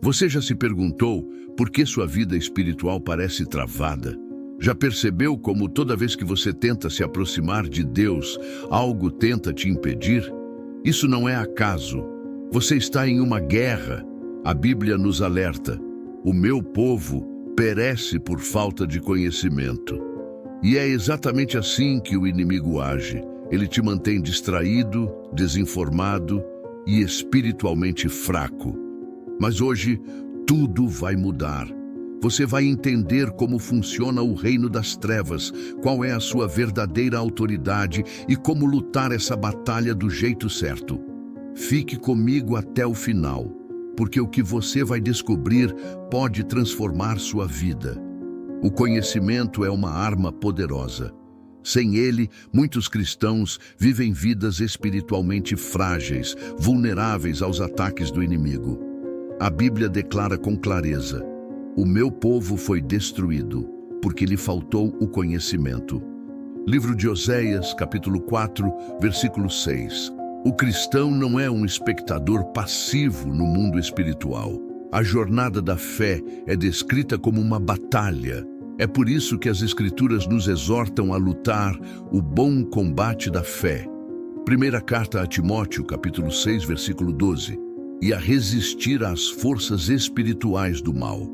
Você já se perguntou por que sua vida espiritual parece travada? Já percebeu como toda vez que você tenta se aproximar de Deus, algo tenta te impedir? Isso não é acaso. Você está em uma guerra. A Bíblia nos alerta: o meu povo perece por falta de conhecimento. E é exatamente assim que o inimigo age. Ele te mantém distraído, desinformado e espiritualmente fraco. Mas hoje, tudo vai mudar. Você vai entender como funciona o reino das trevas, qual é a sua verdadeira autoridade e como lutar essa batalha do jeito certo. Fique comigo até o final, porque o que você vai descobrir pode transformar sua vida. O conhecimento é uma arma poderosa. Sem ele, muitos cristãos vivem vidas espiritualmente frágeis, vulneráveis aos ataques do inimigo. A Bíblia declara com clareza: o meu povo foi destruído, porque lhe faltou o conhecimento. Livro de Oséias, capítulo 4, versículo 6. O cristão não é um espectador passivo no mundo espiritual. A jornada da fé é descrita como uma batalha. É por isso que as Escrituras nos exortam a lutar o bom combate da fé. Primeira carta a Timóteo, capítulo 6, versículo 12. E a resistir às forças espirituais do mal.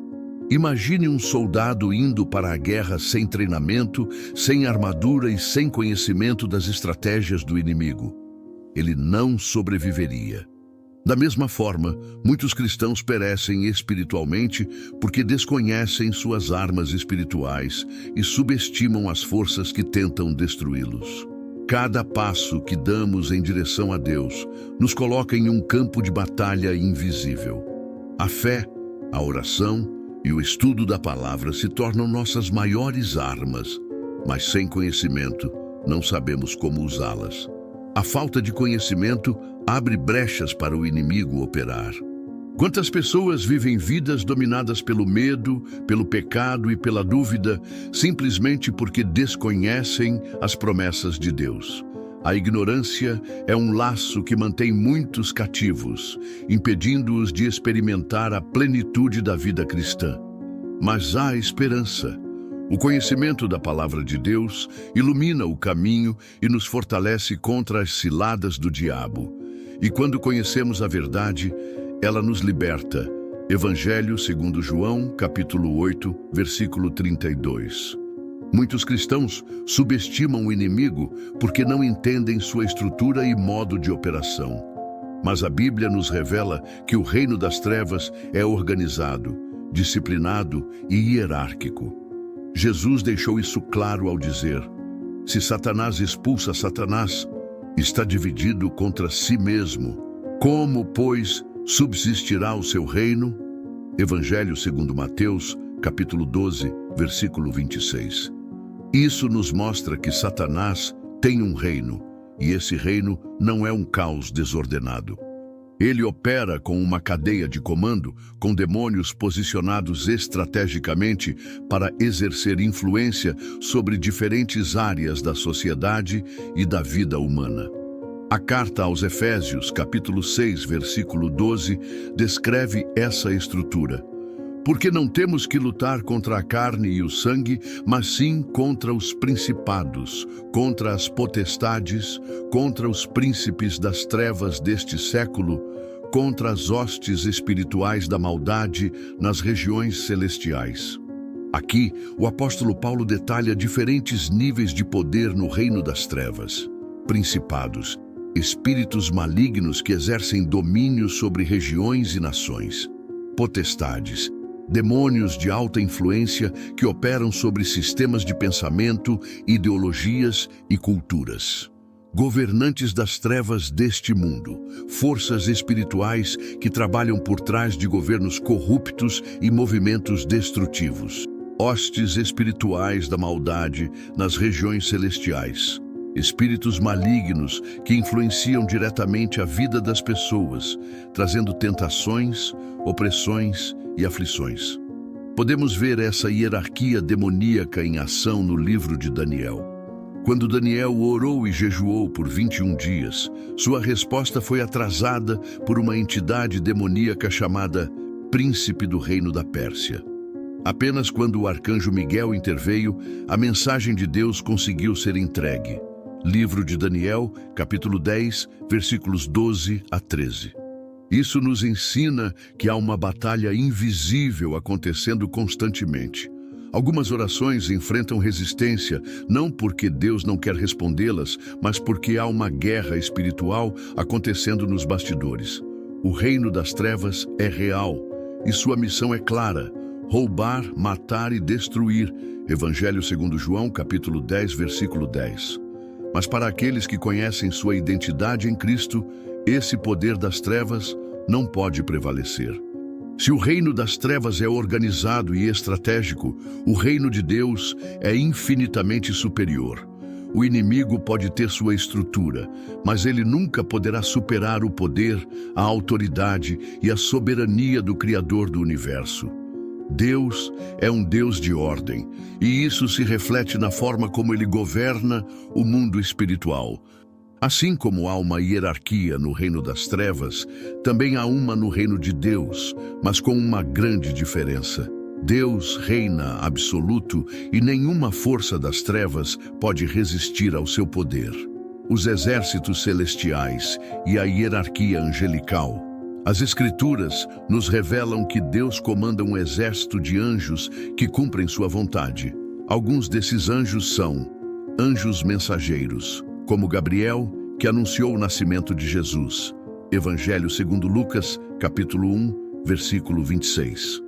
Imagine um soldado indo para a guerra sem treinamento, sem armadura e sem conhecimento das estratégias do inimigo. Ele não sobreviveria. Da mesma forma, muitos cristãos perecem espiritualmente porque desconhecem suas armas espirituais e subestimam as forças que tentam destruí-los. Cada passo que damos em direção a Deus nos coloca em um campo de batalha invisível. A fé, a oração e o estudo da palavra se tornam nossas maiores armas, mas sem conhecimento não sabemos como usá-las. A falta de conhecimento abre brechas para o inimigo operar. Quantas pessoas vivem vidas dominadas pelo medo, pelo pecado e pela dúvida, simplesmente porque desconhecem as promessas de Deus? A ignorância é um laço que mantém muitos cativos, impedindo-os de experimentar a plenitude da vida cristã. Mas há esperança. O conhecimento da palavra de Deus ilumina o caminho e nos fortalece contra as ciladas do diabo. E quando conhecemos a verdade, ela nos liberta. Evangelho segundo João, capítulo 8, versículo 32. Muitos cristãos subestimam o inimigo porque não entendem sua estrutura e modo de operação. Mas a Bíblia nos revela que o reino das trevas é organizado, disciplinado e hierárquico. Jesus deixou isso claro ao dizer: se Satanás expulsa Satanás, está dividido contra si mesmo. Como, pois, subsistirá o seu reino? Evangelho segundo Mateus, capítulo 12, versículo 26. Isso nos mostra que Satanás tem um reino, e esse reino não é um caos desordenado. Ele opera com uma cadeia de comando, com demônios posicionados estrategicamente para exercer influência sobre diferentes áreas da sociedade e da vida humana. A carta aos Efésios, capítulo 6, versículo 12, descreve essa estrutura. Porque não temos que lutar contra a carne e o sangue, mas sim contra os principados, contra as potestades, contra os príncipes das trevas deste século, contra as hostes espirituais da maldade nas regiões celestiais. Aqui, o apóstolo Paulo detalha diferentes níveis de poder no reino das trevas. Principados, espíritos malignos que exercem domínio sobre regiões e nações. Potestades, demônios de alta influência que operam sobre sistemas de pensamento, ideologias e culturas. Governantes das trevas deste mundo, forças espirituais que trabalham por trás de governos corruptos e movimentos destrutivos. Hostes espirituais da maldade nas regiões celestiais. Espíritos malignos que influenciam diretamente a vida das pessoas, trazendo tentações, opressões e aflições. Podemos ver essa hierarquia demoníaca em ação no livro de Daniel. Quando Daniel orou e jejuou por 21 dias, sua resposta foi atrasada por uma entidade demoníaca chamada príncipe do reino da Pérsia. Apenas quando o arcanjo Miguel interveio, a mensagem de Deus conseguiu ser entregue. Livro de Daniel, capítulo 10, versículos 12 a 13. Isso nos ensina que há uma batalha invisível acontecendo constantemente. Algumas orações enfrentam resistência, não porque Deus não quer respondê-las, mas porque há uma guerra espiritual acontecendo nos bastidores. O reino das trevas é real e sua missão é clara: roubar, matar e destruir. Evangelho segundo João, capítulo 10, versículo 10. Mas para aqueles que conhecem sua identidade em Cristo, esse poder das trevas não pode prevalecer. Se o reino das trevas é organizado e estratégico, o reino de Deus é infinitamente superior. O inimigo pode ter sua estrutura, mas ele nunca poderá superar o poder, a autoridade e a soberania do Criador do universo. Deus é um Deus de ordem, e isso se reflete na forma como ele governa o mundo espiritual. Assim como há uma hierarquia no reino das trevas, também há uma no reino de Deus, mas com uma grande diferença. Deus reina absoluto e nenhuma força das trevas pode resistir ao seu poder. Os exércitos celestiais e a hierarquia angelical. As Escrituras nos revelam que Deus comanda um exército de anjos que cumprem sua vontade. Alguns desses anjos são anjos mensageiros, como Gabriel, que anunciou o nascimento de Jesus. Evangelho segundo Lucas, capítulo 1, versículo 26.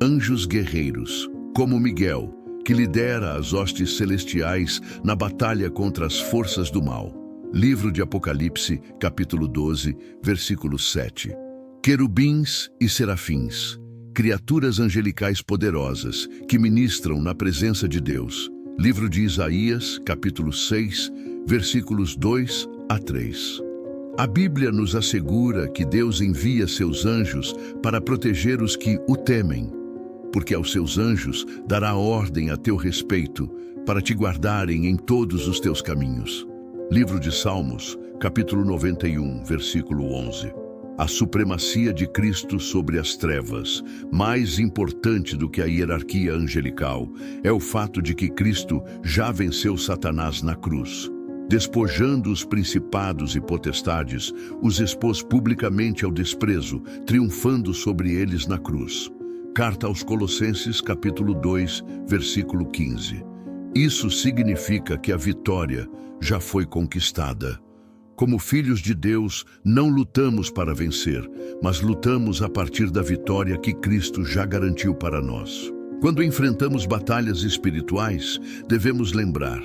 Anjos guerreiros, como Miguel, que lidera as hostes celestiais na batalha contra as forças do mal. Livro de Apocalipse, capítulo 12, versículo 7. Querubins e serafins, criaturas angelicais poderosas que ministram na presença de Deus. Livro de Isaías, capítulo 6, versículos 2 a 3. A Bíblia nos assegura que Deus envia seus anjos para proteger os que o temem, porque aos seus anjos dará ordem a teu respeito, para te guardarem em todos os teus caminhos. Livro de Salmos, capítulo 91, versículo 11. A supremacia de Cristo sobre as trevas, mais importante do que a hierarquia angelical, é o fato de que Cristo já venceu Satanás na cruz. Despojando os principados e potestades, os expôs publicamente ao desprezo, triunfando sobre eles na cruz. Carta aos Colossenses, capítulo 2, versículo 15. Isso significa que a vitória já foi conquistada. Como filhos de Deus, não lutamos para vencer, mas lutamos a partir da vitória que Cristo já garantiu para nós. Quando enfrentamos batalhas espirituais, devemos lembrar: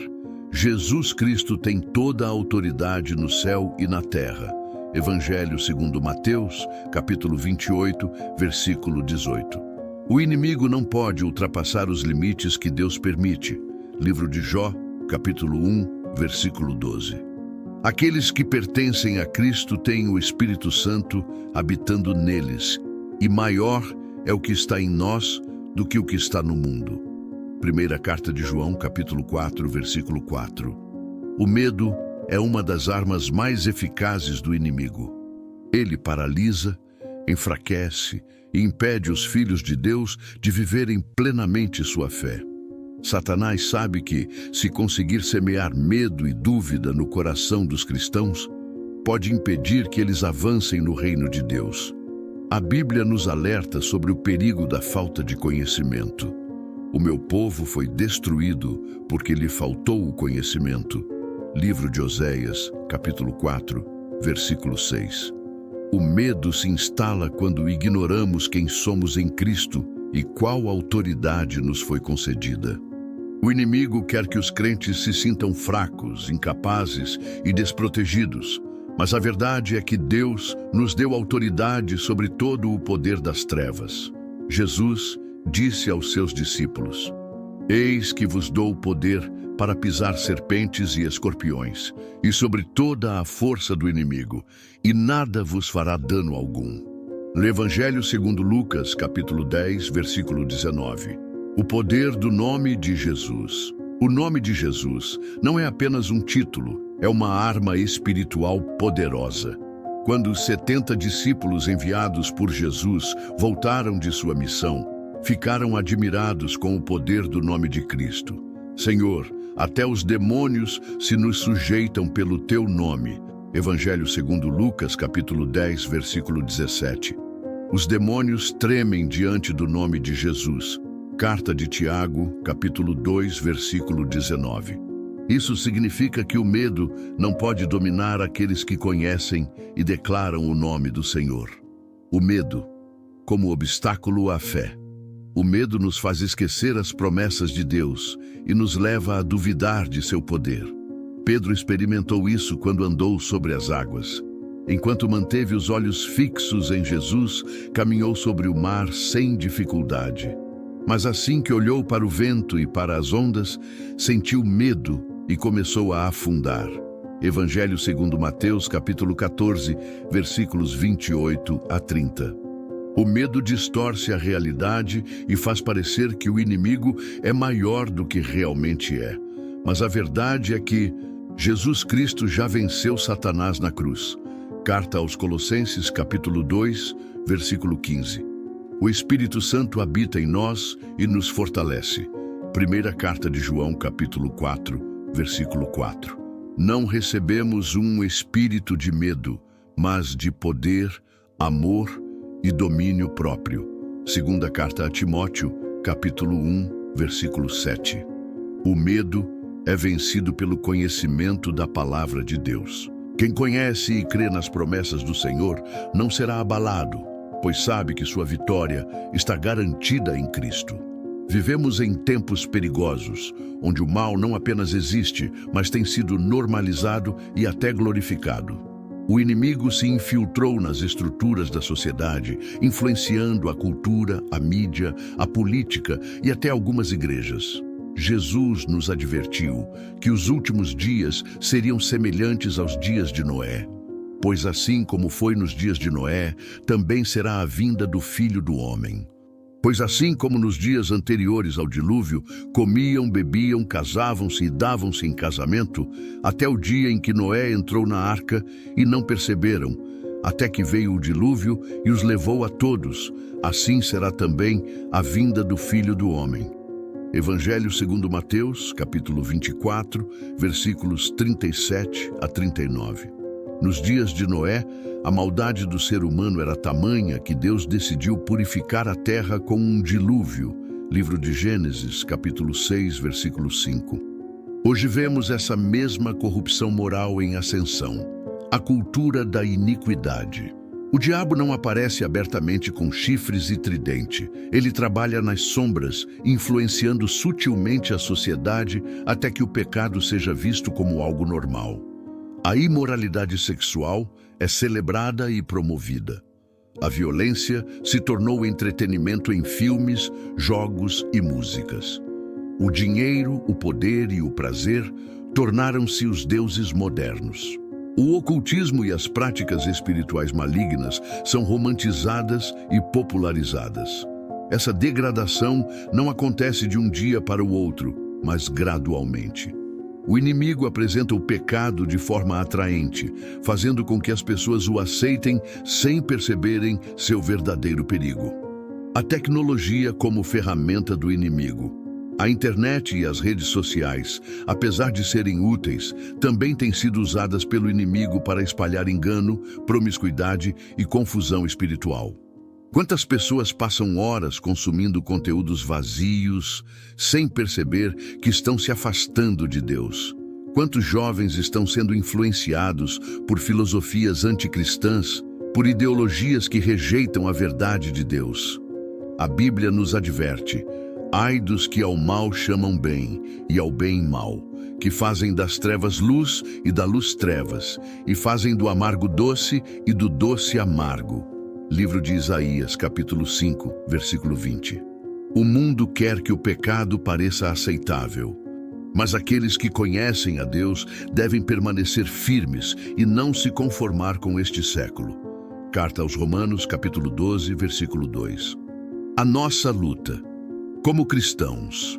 Jesus Cristo tem toda a autoridade no céu e na terra. Evangelho segundo Mateus, capítulo 28, versículo 18. O inimigo não pode ultrapassar os limites que Deus permite. Livro de Jó, capítulo 1, versículo 12. Aqueles que pertencem a Cristo têm o Espírito Santo habitando neles, e maior é o que está em nós do que o que está no mundo. Primeira carta de João, capítulo 4, versículo 4. O medo é uma das armas mais eficazes do inimigo. Ele paralisa, enfraquece e impede os filhos de Deus de viverem plenamente sua fé. Satanás sabe que, se conseguir semear medo e dúvida no coração dos cristãos, pode impedir que eles avancem no reino de Deus. A Bíblia nos alerta sobre o perigo da falta de conhecimento. O meu povo foi destruído porque lhe faltou o conhecimento. Livro de Oséias, capítulo 4, versículo 6. O medo se instala quando ignoramos quem somos em Cristo e qual autoridade nos foi concedida. O inimigo quer que os crentes se sintam fracos, incapazes e desprotegidos, mas a verdade é que Deus nos deu autoridade sobre todo o poder das trevas. Jesus disse aos seus discípulos: Eis que vos dou o poder para pisar serpentes e escorpiões, e sobre toda a força do inimigo, e nada vos fará dano algum. No Evangelho segundo Lucas, capítulo 10, versículo 19. O poder do nome de Jesus. O nome de Jesus não é apenas um título, é uma arma espiritual poderosa. Quando os 70 discípulos enviados por Jesus voltaram de sua missão, ficaram admirados com o poder do nome de Cristo. Senhor, até os demônios se nos sujeitam pelo teu nome. Evangelho segundo Lucas, capítulo 10, versículo 17. Os demônios tremem diante do nome de Jesus. Carta de Tiago, capítulo 2, versículo 19. Isso significa que o medo não pode dominar aqueles que conhecem e declaram o nome do Senhor. O medo, como obstáculo à fé. O medo nos faz esquecer as promessas de Deus e nos leva a duvidar de seu poder. Pedro experimentou isso quando andou sobre as águas. Enquanto manteve os olhos fixos em Jesus, caminhou sobre o mar sem dificuldade. Mas assim que olhou para o vento e para as ondas, sentiu medo e começou a afundar. Evangelho segundo Mateus, capítulo 14, versículos 28 a 30. O medo distorce a realidade e faz parecer que o inimigo é maior do que realmente é. Mas a verdade é que Jesus Cristo já venceu Satanás na cruz. Carta aos Colossenses, capítulo 2, versículo 15. O Espírito Santo habita em nós e nos fortalece. Primeira carta de João, capítulo 4, versículo 4. Não recebemos um espírito de medo, mas de poder, amor e domínio próprio. Segunda carta a Timóteo, capítulo 1, versículo 7. O medo é vencido pelo conhecimento da palavra de Deus. Quem conhece e crê nas promessas do Senhor não será abalado, pois sabe que sua vitória está garantida em Cristo. Vivemos em tempos perigosos, onde o mal não apenas existe, mas tem sido normalizado e até glorificado. O inimigo se infiltrou nas estruturas da sociedade, influenciando a cultura, a mídia, a política e até algumas igrejas. Jesus nos advertiu que os últimos dias seriam semelhantes aos dias de Noé. Pois assim como foi nos dias de Noé, também será a vinda do Filho do Homem. Pois assim como nos dias anteriores ao dilúvio, comiam, bebiam, casavam-se e davam-se em casamento, até o dia em que Noé entrou na arca e não perceberam, até que veio o dilúvio e os levou a todos, assim será também a vinda do Filho do Homem. Evangelho segundo Mateus, capítulo 24, versículos 37 a 39. Nos dias de Noé, a maldade do ser humano era tamanha que Deus decidiu purificar a terra com um dilúvio. Livro de Gênesis, capítulo 6, versículo 5. Hoje vemos essa mesma corrupção moral em ascensão, a cultura da iniquidade. O diabo não aparece abertamente com chifres e tridente. Ele trabalha nas sombras, influenciando sutilmente a sociedade até que o pecado seja visto como algo normal. A imoralidade sexual é celebrada e promovida. A violência se tornou entretenimento em filmes, jogos e músicas. O dinheiro, o poder e o prazer tornaram-se os deuses modernos. O ocultismo e as práticas espirituais malignas são romantizadas e popularizadas. Essa degradação não acontece de um dia para o outro, mas gradualmente. O inimigo apresenta o pecado de forma atraente, fazendo com que as pessoas o aceitem sem perceberem seu verdadeiro perigo. A tecnologia como ferramenta do inimigo. A internet e as redes sociais, apesar de serem úteis, também têm sido usadas pelo inimigo para espalhar engano, promiscuidade e confusão espiritual. Quantas pessoas passam horas consumindo conteúdos vazios, sem perceber que estão se afastando de Deus? Quantos jovens estão sendo influenciados por filosofias anticristãs, por ideologias que rejeitam a verdade de Deus? A Bíblia nos adverte: ai dos que ao mal chamam bem e ao bem mal, que fazem das trevas luz e da luz trevas, e fazem do amargo doce e do doce amargo. Livro de Isaías, capítulo 5, versículo 20. O mundo quer que o pecado pareça aceitável, mas aqueles que conhecem a Deus devem permanecer firmes e não se conformar com este século. Carta aos Romanos, capítulo 12, versículo 2. A nossa luta. Como cristãos,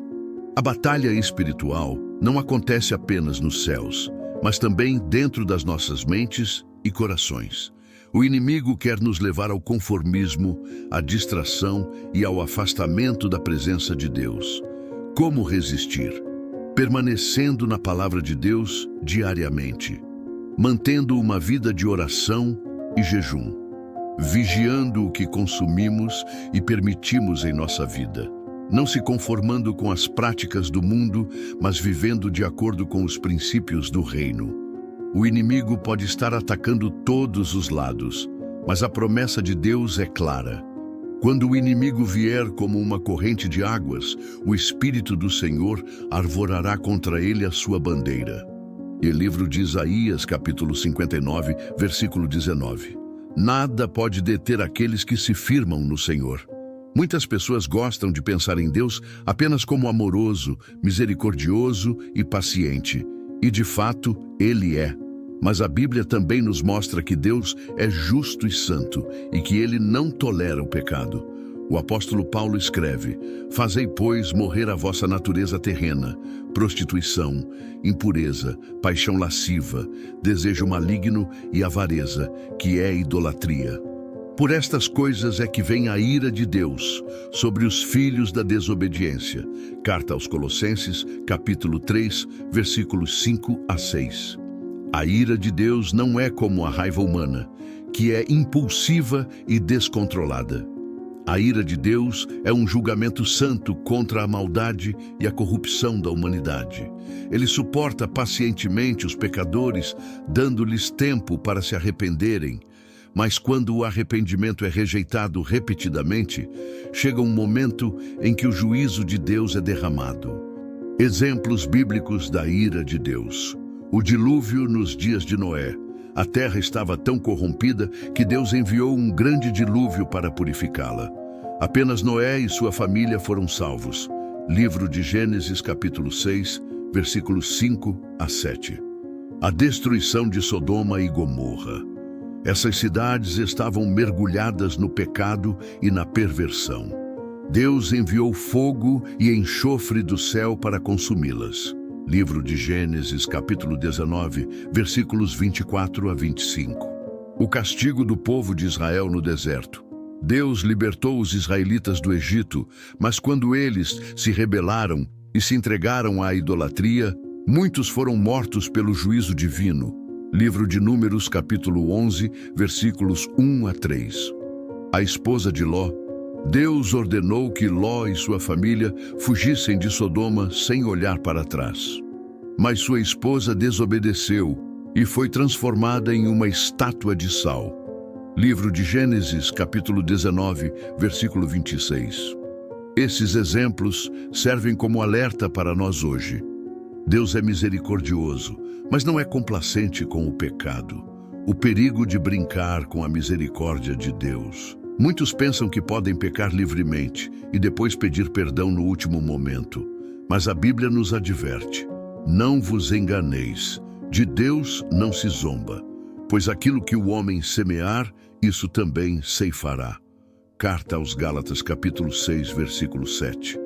a batalha espiritual não acontece apenas nos céus, mas também dentro das nossas mentes e corações. O inimigo quer nos levar ao conformismo, à distração e ao afastamento da presença de Deus. Como resistir? Permanecendo na palavra de Deus diariamente, mantendo uma vida de oração e jejum, vigiando o que consumimos e permitimos em nossa vida, não se conformando com as práticas do mundo, mas vivendo de acordo com os princípios do reino. O inimigo pode estar atacando todos os lados, mas a promessa de Deus é clara. Quando o inimigo vier como uma corrente de águas, o Espírito do Senhor arvorará contra ele a sua bandeira. E livro de Isaías, capítulo 59, versículo 19. Nada pode deter aqueles que se firmam no Senhor. Muitas pessoas gostam de pensar em Deus apenas como amoroso, misericordioso e paciente. E de fato, Ele é. Mas a Bíblia também nos mostra que Deus é justo e santo e que Ele não tolera o pecado. O apóstolo Paulo escreve: Fazei, pois, morrer a vossa natureza terrena, prostituição, impureza, paixão lasciva, desejo maligno e avareza, que é idolatria. Por estas coisas é que vem a ira de Deus sobre os filhos da desobediência. Carta aos Colossenses, capítulo 3, versículos 5 a 6. A ira de Deus não é como a raiva humana, que é impulsiva e descontrolada. A ira de Deus é um julgamento santo contra a maldade e a corrupção da humanidade. Ele suporta pacientemente os pecadores, dando-lhes tempo para se arrependerem. Mas quando o arrependimento é rejeitado repetidamente, chega um momento em que o juízo de Deus é derramado. Exemplos bíblicos da ira de Deus. O dilúvio nos dias de Noé. A terra estava tão corrompida que Deus enviou um grande dilúvio para purificá-la. Apenas Noé e sua família foram salvos. Livro de Gênesis, capítulo 6, versículos 5 a 7. A destruição de Sodoma e Gomorra. Essas cidades estavam mergulhadas no pecado e na perversão. Deus enviou fogo e enxofre do céu para consumi-las. Livro de Gênesis, capítulo 19, versículos 24 a 25. O castigo do povo de Israel no deserto. Deus libertou os israelitas do Egito, mas quando eles se rebelaram e se entregaram à idolatria, muitos foram mortos pelo juízo divino. Livro de Números, capítulo 11, versículos 1 a 3. A esposa de Ló. Deus ordenou que Ló e sua família fugissem de Sodoma sem olhar para trás. Mas sua esposa desobedeceu e foi transformada em uma estátua de sal. Livro de Gênesis, capítulo 19, versículo 26. Esses exemplos servem como alerta para nós hoje. Deus é misericordioso, mas não é complacente com o pecado. O perigo de brincar com a misericórdia de Deus. Muitos pensam que podem pecar livremente e depois pedir perdão no último momento. Mas a Bíblia nos adverte: não vos enganeis, de Deus não se zomba, pois aquilo que o homem semear, isso também ceifará. Carta aos Gálatas, capítulo 6, versículo 7.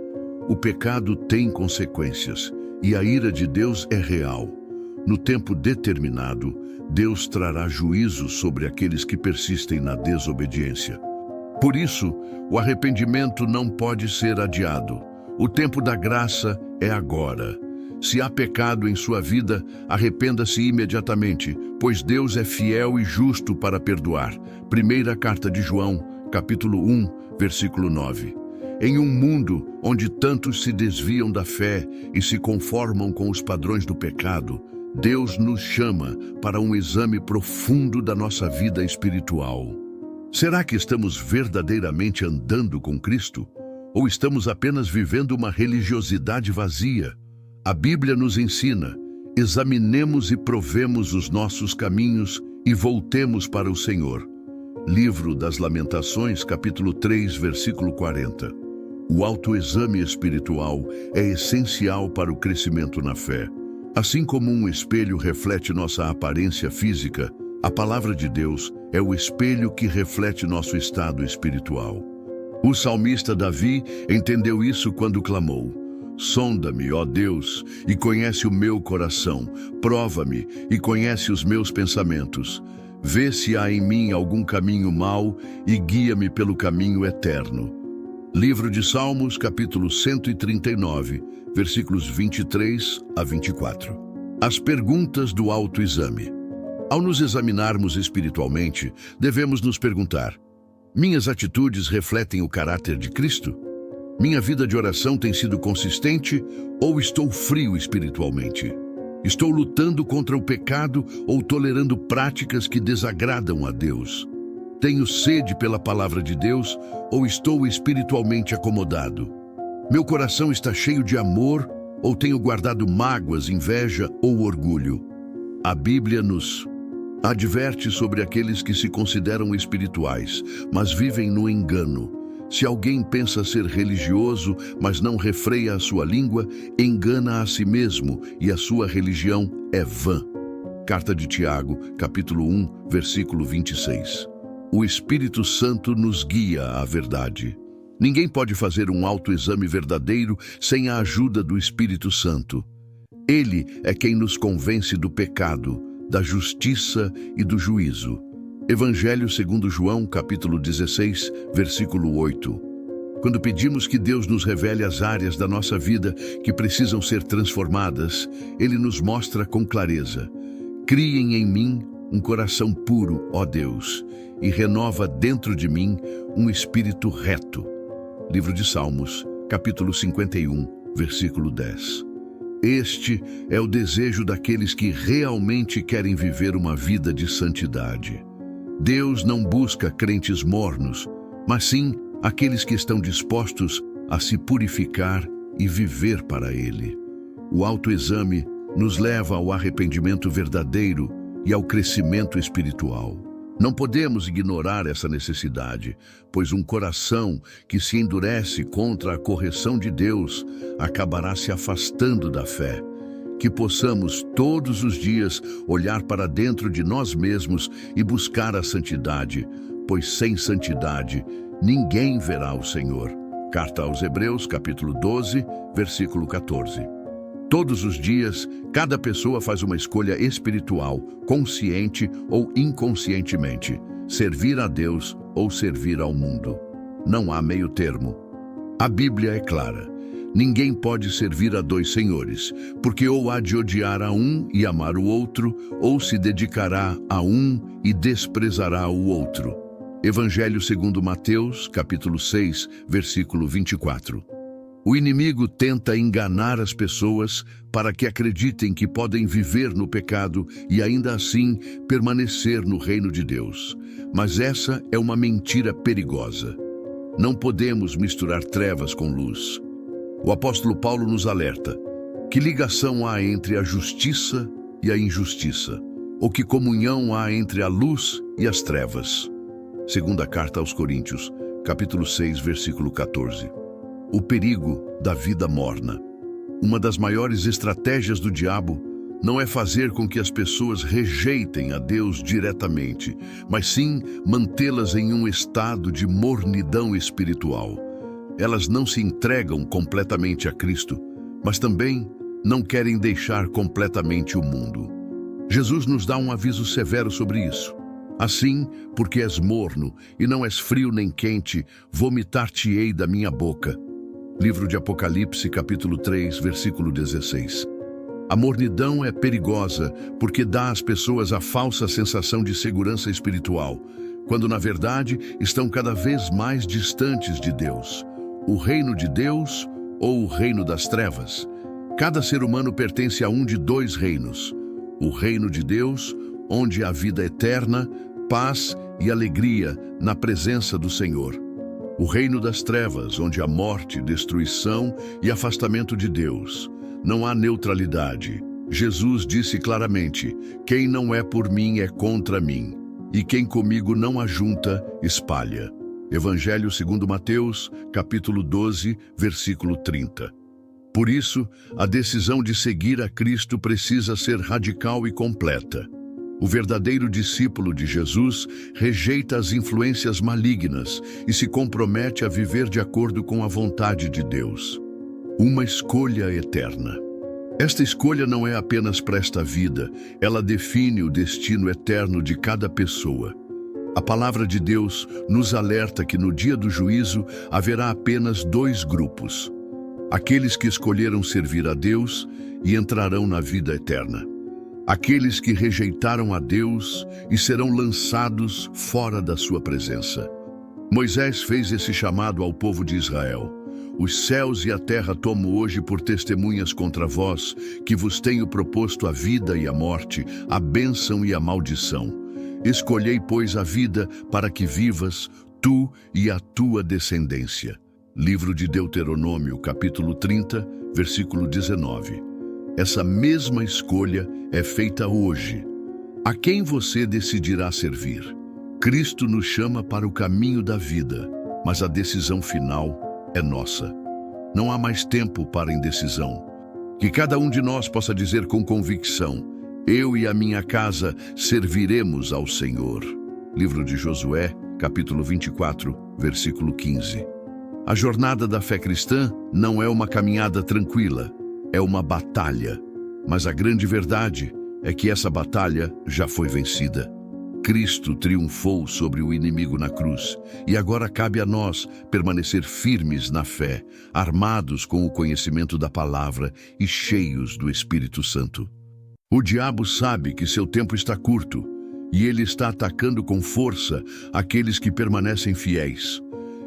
O pecado tem consequências e a ira de Deus é real. No tempo determinado, Deus trará juízo sobre aqueles que persistem na desobediência. Por isso, o arrependimento não pode ser adiado. O tempo da graça é agora. Se há pecado em sua vida, arrependa-se imediatamente, pois Deus é fiel e justo para perdoar. Primeira carta de João, capítulo 1, versículo 9. Em um mundo onde tantos se desviam da fé e se conformam com os padrões do pecado, Deus nos chama para um exame profundo da nossa vida espiritual. Será que estamos verdadeiramente andando com Cristo? Ou estamos apenas vivendo uma religiosidade vazia? A Bíblia nos ensina: examinemos e provemos os nossos caminhos e voltemos para o Senhor. Livro das Lamentações, capítulo 3, versículo 40. O autoexame espiritual é essencial para o crescimento na fé. Assim como um espelho reflete nossa aparência física, a palavra de Deus é o espelho que reflete nosso estado espiritual. O salmista Davi entendeu isso quando clamou: sonda-me, ó Deus, e conhece o meu coração, prova-me e conhece os meus pensamentos. Vê se há em mim algum caminho mau e guia-me pelo caminho eterno. Livro de Salmos, capítulo 139, versículos 23 a 24. As perguntas do autoexame. Ao nos examinarmos espiritualmente, devemos nos perguntar: minhas atitudes refletem o caráter de Cristo? Minha vida de oração tem sido consistente ou estou frio espiritualmente? Estou lutando contra o pecado ou tolerando práticas que desagradam a Deus? Tenho sede pela palavra de Deus ou estou espiritualmente acomodado? Meu coração está cheio de amor ou tenho guardado mágoas, inveja ou orgulho? A Bíblia nos adverte sobre aqueles que se consideram espirituais, mas vivem no engano. Se alguém pensa ser religioso, mas não refreia a sua língua, engana a si mesmo e a sua religião é vã. Carta de Tiago, capítulo 1, versículo 26. O Espírito Santo nos guia à verdade. Ninguém pode fazer um autoexame verdadeiro sem a ajuda do Espírito Santo. Ele é quem nos convence do pecado, da justiça e do juízo. Evangelho segundo João, capítulo 16, versículo 8. Quando pedimos que Deus nos revele as áreas da nossa vida que precisam ser transformadas, Ele nos mostra com clareza: criem em mim um coração puro, ó Deus, e renova dentro de mim um espírito reto. Livro de Salmos, capítulo 51, versículo 10. Este é o desejo daqueles que realmente querem viver uma vida de santidade. Deus não busca crentes mornos, mas sim aqueles que estão dispostos a se purificar e viver para Ele. O autoexame nos leva ao arrependimento verdadeiro e ao crescimento espiritual. Não podemos ignorar essa necessidade, pois um coração que se endurece contra a correção de Deus acabará se afastando da fé. Que possamos todos os dias olhar para dentro de nós mesmos e buscar a santidade, pois sem santidade ninguém verá o Senhor. Carta aos Hebreus, capítulo 12, versículo 14. Todos os dias, cada pessoa faz uma escolha espiritual, consciente ou inconscientemente, servir a Deus ou servir ao mundo. Não há meio termo. A Bíblia é clara: ninguém pode servir a dois senhores, porque ou há de odiar a um e amar o outro, ou se dedicará a um e desprezará o outro. Evangelho segundo Mateus, capítulo 6, versículo 24. O inimigo tenta enganar as pessoas para que acreditem que podem viver no pecado e ainda assim permanecer no reino de Deus. Mas essa é uma mentira perigosa. Não podemos misturar trevas com luz. O apóstolo Paulo nos alerta: que ligação há entre a justiça e a injustiça? Ou que comunhão há entre a luz e as trevas? Segunda carta aos Coríntios, capítulo 6, versículo 14. O perigo da vida morna. Uma das maiores estratégias do diabo não é fazer com que as pessoas rejeitem a Deus diretamente, mas sim mantê-las em um estado de mornidão espiritual. Elas não se entregam completamente a Cristo, mas também não querem deixar completamente o mundo. Jesus nos dá um aviso severo sobre isso. Assim, porque és morno e não és frio nem quente, vomitar-te-ei da minha boca. Livro de Apocalipse, capítulo 3, versículo 16. A mornidão é perigosa porque dá às pessoas a falsa sensação de segurança espiritual, quando na verdade estão cada vez mais distantes de Deus. O reino de Deus ou o reino das trevas? Cada ser humano pertence a um de dois reinos. O reino de Deus, onde há vida eterna, paz e alegria na presença do Senhor. O reino das trevas, onde há morte, destruição e afastamento de Deus. Não há neutralidade. Jesus disse claramente: quem não é por mim é contra mim, e quem comigo não ajunta, espalha. Evangelho segundo Mateus, capítulo 12, versículo 30. Por isso, a decisão de seguir a Cristo precisa ser radical e completa. O verdadeiro discípulo de Jesus rejeita as influências malignas e se compromete a viver de acordo com a vontade de Deus. Uma escolha eterna. Esta escolha não é apenas para esta vida, ela define o destino eterno de cada pessoa. A palavra de Deus nos alerta que no dia do juízo haverá apenas dois grupos: aqueles que escolheram servir a Deus e entrarão na vida eterna. Aqueles que rejeitaram a Deus e serão lançados fora da sua presença. Moisés fez esse chamado ao povo de Israel: os céus e a terra tomo hoje por testemunhas contra vós, que vos tenho proposto a vida e a morte, a bênção e a maldição. Escolhei, pois, a vida para que vivas, tu e a tua descendência. Livro de Deuteronômio, capítulo 30, versículo 19. Essa mesma escolha é feita hoje. A quem você decidirá servir? Cristo nos chama para o caminho da vida, mas a decisão final é nossa. Não há mais tempo para indecisão. Que cada um de nós possa dizer com convicção: eu e a minha casa serviremos ao Senhor. Livro de Josué, capítulo 24, versículo 15. A jornada da fé cristã não é uma caminhada tranquila, é uma batalha. Mas a grande verdade é que essa batalha já foi vencida. Cristo triunfou sobre o inimigo na cruz, e agora cabe a nós permanecer firmes na fé, armados com o conhecimento da palavra e cheios do Espírito Santo. O diabo sabe que seu tempo está curto, e ele está atacando com força aqueles que permanecem fiéis.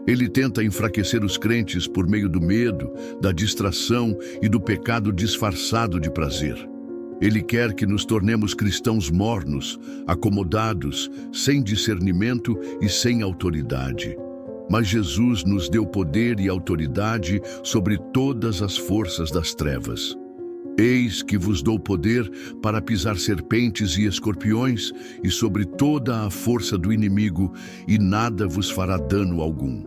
Ele tenta enfraquecer os crentes por meio do medo, da distração e do pecado disfarçado de prazer. Ele quer que nos tornemos cristãos mornos, acomodados, sem discernimento e sem autoridade. Mas Jesus nos deu poder e autoridade sobre todas as forças das trevas. Eis que vos dou poder para pisar serpentes e escorpiões e sobre toda a força do inimigo, e nada vos fará dano algum.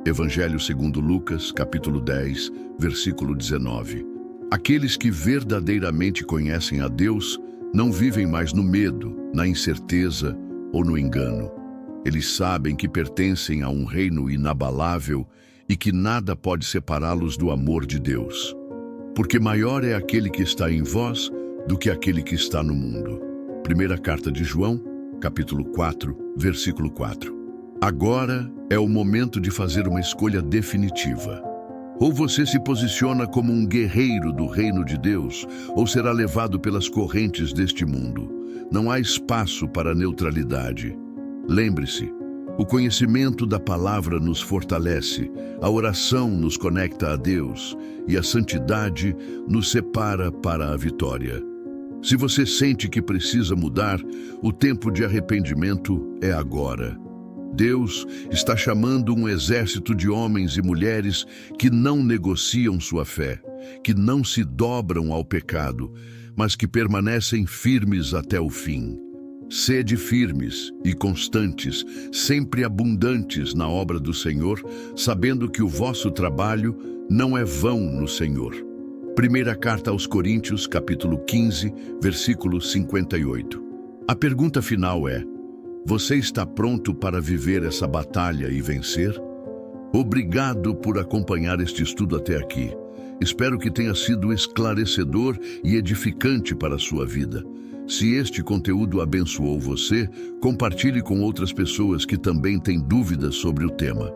Evangelho segundo Lucas, capítulo 10, versículo 19. Aqueles que verdadeiramente conhecem a Deus não vivem mais no medo, na incerteza ou no engano. Eles sabem que pertencem a um reino inabalável e que nada pode separá-los do amor de Deus. Porque maior é aquele que está em vós do que aquele que está no mundo. Primeira carta de João, capítulo 4, versículo 4. Agora é o momento de fazer uma escolha definitiva. Ou você se posiciona como um guerreiro do reino de Deus, ou será levado pelas correntes deste mundo. Não há espaço para neutralidade. Lembre-se, o conhecimento da palavra nos fortalece, a oração nos conecta a Deus e a santidade nos separa para a vitória. Se você sente que precisa mudar, o tempo de arrependimento é agora. Deus está chamando um exército de homens e mulheres que não negociam sua fé, que não se dobram ao pecado, mas que permanecem firmes até o fim. Sede firmes e constantes, sempre abundantes na obra do Senhor, sabendo que o vosso trabalho não é vão no Senhor. Primeira carta aos Coríntios, capítulo 15, versículo 58. A pergunta final é: você está pronto para viver essa batalha e vencer? Obrigado por acompanhar este estudo até aqui. Espero que tenha sido esclarecedor e edificante para a sua vida. Se este conteúdo abençoou você, compartilhe com outras pessoas que também têm dúvidas sobre o tema.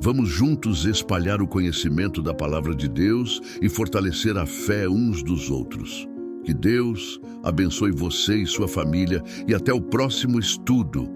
Vamos juntos espalhar o conhecimento da palavra de Deus e fortalecer a fé uns dos outros. Que Deus abençoe você e sua família e até o próximo estudo